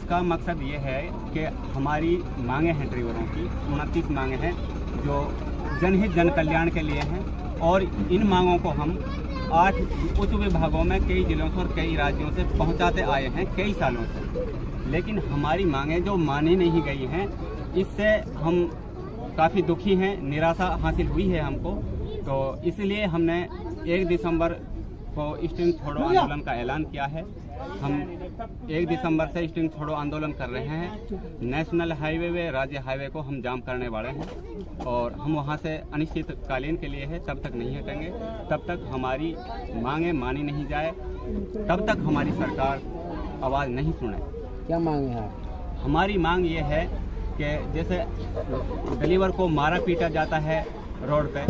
इसका मकसद ये है कि हमारी मांगे हैं ड्राइवरों की 29 मांगे हैं जो जनहित जन कल्याण के लिए हैं, और इन मांगों को हम 8 उच्च विभागों में कई जिलों से और कई राज्यों से पहुंचाते आए हैं कई सालों से, लेकिन हमारी मांगें जो मानी नहीं गई हैं, इससे हम काफ़ी दुखी हैं, निराशा हासिल हुई है हमको। तो इसलिए हमने 1 दिसंबर को स्ट्रिंग छोड़ो आंदोलन का ऐलान किया है। हम 1 दिसंबर से स्ट्रिंग छोड़ो आंदोलन कर रहे हैं। नेशनल हाईवे व राज्य हाईवे को हम जाम करने वाले हैं, और हम वहां से अनिश्चितकालीन के लिए है, तब तक नहीं हटेंगे, तब तक हमारी मांगें मानी नहीं जाए, तब तक हमारी सरकार आवाज़ नहीं सुने। क्या मांग है? हमारी मांग ये है कि जैसे ड्राइवर को मारा पीटा जाता है रोड पे,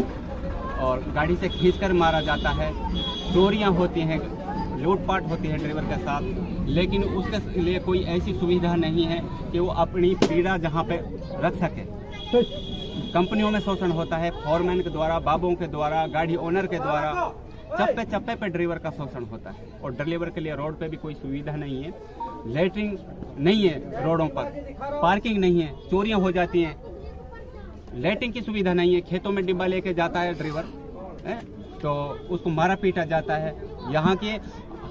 और गाड़ी से खींचकर मारा जाता है, चोरियां होती हैं, लूटपाट होती है ड्राइवर के साथ, लेकिन उसके लिए कोई ऐसी सुविधा नहीं है कि वो अपनी पीड़ा जहां पे रख सके। कंपनियों में शोषण होता है, फॉरमैन के द्वारा, बाबुओं के द्वारा, गाड़ी ओनर के द्वारा, चप्पे चप्पे पे ड्राइवर का शोषण होता है, और ड्राइवर के लिए रोड पे भी कोई सुविधा नहीं है, लैट्रिन नहीं है रोडों पर, पार्किंग नहीं है, चोरियां हो जाती हैं, लैट्रिन की सुविधा नहीं है, खेतों में डिब्बा लेके जाता है ड्राइवर तो उसको मारा पीटा जाता है। यहाँ के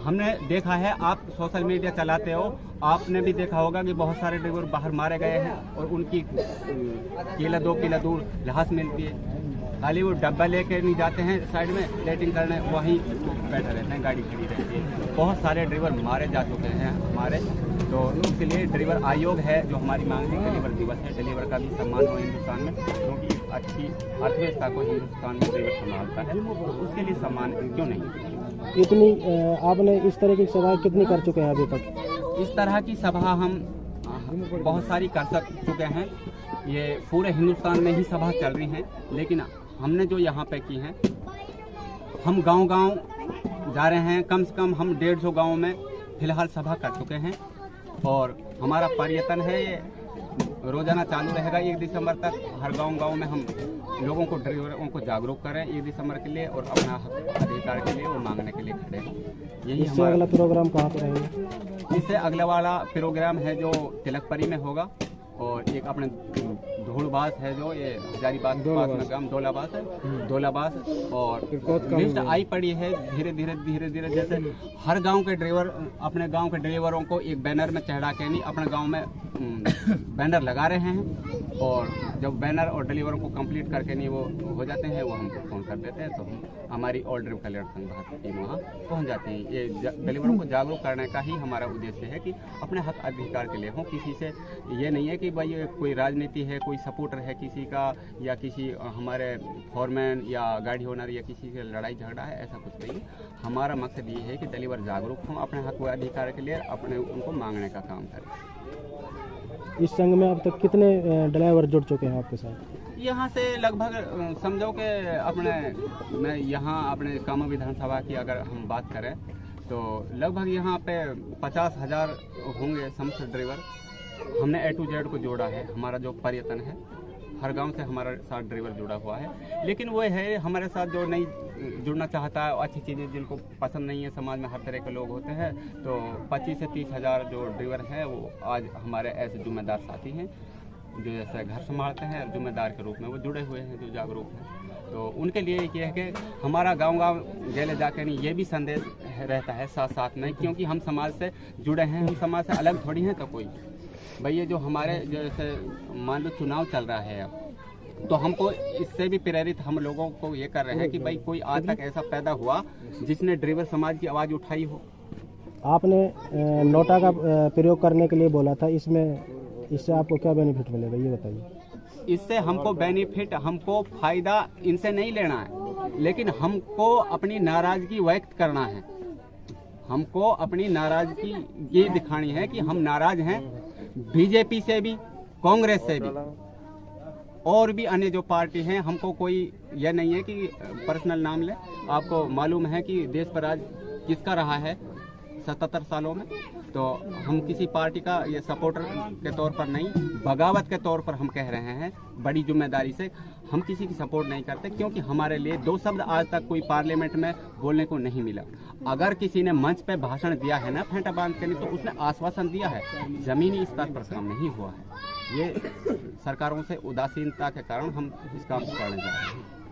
हमने देखा है, आप सोशल मीडिया चलाते हो, आपने भी देखा होगा कि बहुत सारे ड्राइवर बाहर मारे गए हैं, और उनकी किला 2 किला दूर लाश मिलती है। खाली वो डब्बा लेके नहीं जाते हैं साइड में लैट्रिन करने, वहीं बैठे रहते हैं, गाड़ी खड़ी रहती है। बहुत सारे ड्राइवर मारे जा चुके हैं हमारे, तो इसलिए ड्राइवर आयोग है जो हमारी मांग है, ड्राइवर दिवस है, ड्राइवर का भी सम्मान हो हिंदुस्तान में, क्योंकि अच्छी अर्थव्यवस्था को हिंदुस्तान में ड्राइवर संभालता है, तो उसके लिए सम्मान क्यों नहीं। इतनी आपने इस तरह की सभा कितनी कर चुके हैं अभी तक? इस तरह की सभा हम बहुत सारी कर चुके हैं, ये पूरे हिंदुस्तान में ही सभा चल रही हैं, लेकिन हमने जो यहाँ पे की हैं, हम गांव-गांव जा रहे हैं, कम से कम हम 150 गाँव में फिलहाल सभा कर चुके हैं, और हमारा पर्यटन है ये रोजाना चालू रहेगा 1 दिसंबर तक। हर गांव में हम लोगों को, ड्राइवरों को जागरूक करें 1 दिसंबर के लिए, और अपना अधिकार के लिए वो मांगने के लिए खड़े हैं। यही हमारा अगला प्रोग्राम कहाँ पर रहेगा? इससे अगला वाला प्रोग्राम है जो तिलकपरी में होगा, और एक अपने धूलबास है जो ये हजारीबाग के पास में ग्राम डोलाबास है, डोलाबास, और लिस्ट आई पड़ी है। धीरे धीरे जैसे हर गांव के ड्राइवर अपने गांव के ड्राइवरों को एक बैनर में चढ़ा के नहीं, अपने गांव में बैनर लगा रहे हैं, और जब बैनर और ड्राइवरों को कंप्लीट करके नहीं वो हो जाते हैं, वो हमको फ़ोन कर देते हैं, तो हम हमारी ऑल ड्राइवर कल्याण संघ भारत टीम वहाँ पहुँच जाती है। ये ड्राइवरों को जागरूक करने का ही हमारा उद्देश्य है कि अपने हक अधिकार के लिए हों। किसी से ये नहीं है कि भाई कोई राजनीति है, कोई सपोर्टर है किसी का, या किसी हमारे फॉरमैन या गाड़ी ओनर या किसी से लड़ाई झगड़ा है, ऐसा कुछ नहीं। हमारा मकसद ये है कि ड्राइवर जागरूक हों, अपने हक व अधिकार के लिए अपने उनको मांगने का काम करें। इस संघ में अब तक कितने ड्राइवर जुड़ चुके हैं आपके साथ? यहाँ से लगभग समझो कि मैं यहाँ अपने कामा विधानसभा की अगर हम बात करें तो लगभग यहाँ पे 50,000 होंगे समस्त ड्राइवर। हमने A to Z को जोड़ा है। हमारा जो पर्यटन है, हर गांव से हमारा साथ ड्राइवर जुड़ा हुआ है, लेकिन वो है हमारे साथ जो नहीं जुड़ना चाहता है, अच्छी चीज़ें जिनको पसंद नहीं है, समाज में हर तरह के लोग होते हैं, तो 25 से 30,000 जो ड्राइवर हैं वो आज हमारे ऐसे जिम्मेदार साथी हैं जो जैसे घर संभालते हैं, जिम्मेदार के रूप में वो जुड़े हुए हैं, जो जागरूक हैं। तो उनके लिए ये है कि हमारा गांव-गांव गेले जाके नहीं, ये भी संदेश रहता है साथ साथ में, क्योंकि हम समाज से जुड़े हैं, हम समाज से अलग थोड़ी हैं। तो कोई भाई ये जो हमारे जैसे मान लो चुनाव चल रहा है अब, तो हमको इससे भी प्रेरित हम लोगों को ये कर रहे हैं कि भाई कोई आज तक ऐसा पैदा हुआ जिसने ड्राइवर समाज की आवाज़ उठाई हो। आपने नोटा का प्रयोग करने के लिए बोला था, इससे आपको क्या बेनिफिट मिलेगा ये बताइए। इससे हमको बेनिफिट, हमको फायदा इनसे नहीं लेना है, लेकिन हमको अपनी नाराजगी व्यक्त करना है। हमको अपनी नाराजगी ये दिखानी है कि हम नाराज हैं बीजेपी से भी, कांग्रेस से भी, और भी अन्य जो पार्टी हैं। हमको कोई यह नहीं है कि पर्सनल नाम ले। आपको मालूम है कि देश पर राज किसका रहा है 77 सालों में, तो हम किसी पार्टी का ये सपोर्टर के तौर पर नहीं, बगावत के तौर पर हम कह रहे हैं बड़ी जिम्मेदारी से। हम किसी की सपोर्ट नहीं करते, क्योंकि हमारे लिए 2 शब्द आज तक कोई पार्लियामेंट में बोलने को नहीं मिला। अगर किसी ने मंच पे भाषण दिया है ना फेंटा बांध के, नहीं तो उसने आश्वासन दिया है, जमीनी स्तर पर काम नहीं हुआ है। ये सरकारों से उदासीनता के कारण हम इस काम को करने जा रहे हैं।